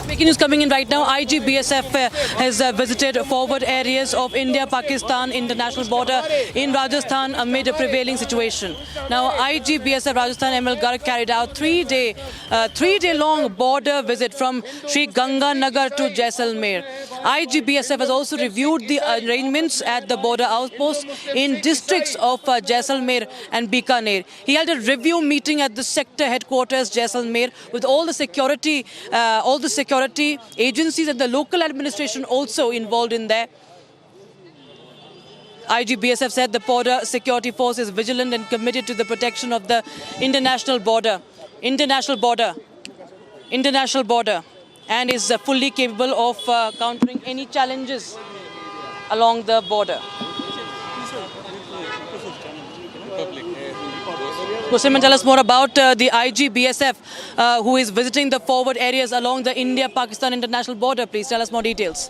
Breaking news coming in right now. IGBSF has visited forward areas of India-Pakistan international border in Rajasthan amid a prevailing situation. Now, IGBSF Rajasthan ML Garg carried out three-day-long border visit from Sri Ganganagar to Jaisalmer. IGBSF has also reviewed the arrangements at the border outposts in districts of Jaisalmer and Bikaner. He held a review meeting at the sector headquarters Jaisalmer with all the security agencies and the local administration also involved in there. IGBSF said the border security force is vigilant and committed to the protection of the international border, and is fully capable of countering any challenges along the border. Kusriman, tell us more about the IGBSF who is visiting the forward areas along the India-Pakistan international border. Please tell us more details.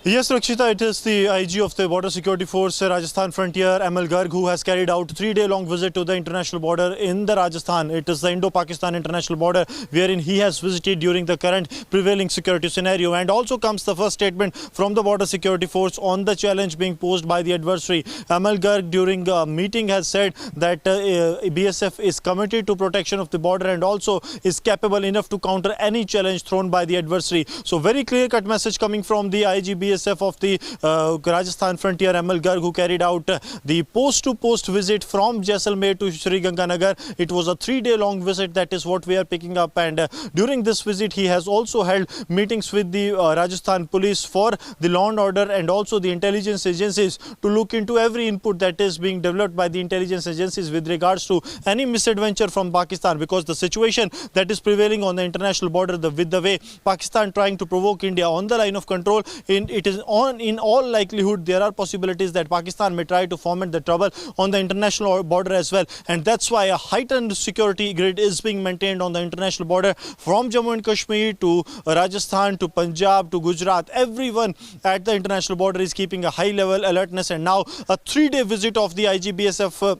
Yes, Rakshita, it is the IG of the Border Security Force, Rajasthan Frontier, ML Garg, who has carried out a three-day-long visit to the international border in the Rajasthan. It is the Indo-Pakistan international border, wherein he has visited during the current prevailing security scenario. And also comes the first statement from the Border Security Force on the challenge being posed by the adversary. ML Garg, during a meeting, has said that BSF is committed to protection of the border and also is capable enough to counter any challenge thrown by the adversary. So, very clear-cut message coming from the IGBSF of the Rajasthan Frontier, ML Garg, who carried out the post-to-post visit from Jaisalmer to Sri Ganganagar. It was a three-day-long visit, that is what we are picking up. And during this visit, he has also held meetings with the Rajasthan police for the law and order and also the intelligence agencies to look into every input that is being developed by the intelligence agencies with regards to any misadventure from Pakistan, because the situation that is prevailing on the international border, with the way Pakistan trying to provoke India on the line of control, in all likelihood there are possibilities that Pakistan may try to foment the trouble on the international border as well. And that's why a heightened security grid is being maintained on the international border from Jammu and Kashmir to Rajasthan to Punjab to Gujarat. Everyone at the international border is keeping a high level alertness, and now a three-day visit of the IGBSF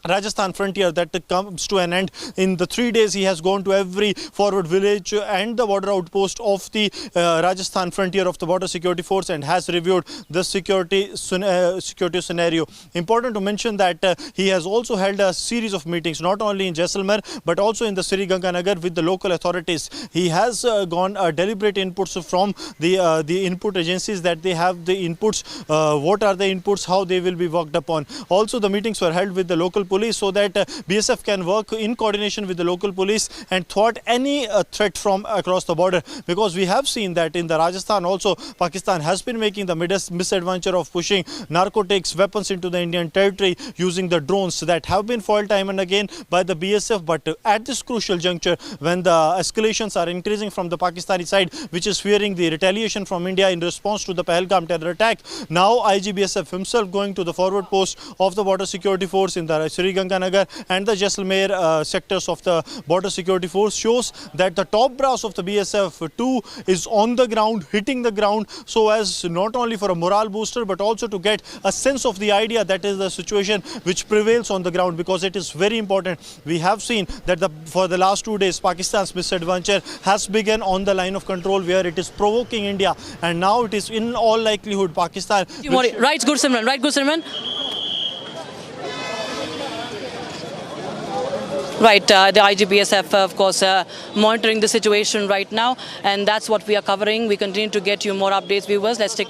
Rajasthan Frontier that comes to an end. In the 3 days, he has gone to every forward village and the border outpost of the Rajasthan Frontier of the Border Security Force and has reviewed the security scenario. Important to mention that he has also held a series of meetings, not only in Jaisalmer but also in the Sri Ganganagar with the local authorities. He has gone deliberate inputs from the input agencies, that they have the inputs, what are the inputs, how they will be worked upon. Also, the meetings were held with the local police so that BSF can work in coordination with the local police and thwart any threat from across the border, because we have seen that in the Rajasthan also Pakistan has been making the misadventure of pushing narcotics, weapons into the Indian territory using the drones that have been foiled time and again by the BSF. But at this crucial juncture, when the escalations are increasing from the Pakistani side, which is fearing the retaliation from India in response to the Pahalgam terror attack, now IGBSF himself going to the forward post of the Border Security Force in the Sri Ganganagar and the Jaisalmer sectors of the Border Security Force shows that the top brass of the BSF too is on the ground, hitting the ground, so as not only for a morale booster but also to get a sense of the idea that is the situation which prevails on the ground, because it is very important. We have seen that for the last 2 days Pakistan's misadventure has begun on the line of control where it is provoking India, and now it is in all likelihood Pakistan. Right, Gursimran. Right, the IGBSF, of course, monitoring the situation right now, and that's what we are covering. We continue to get you more updates, viewers. Let's take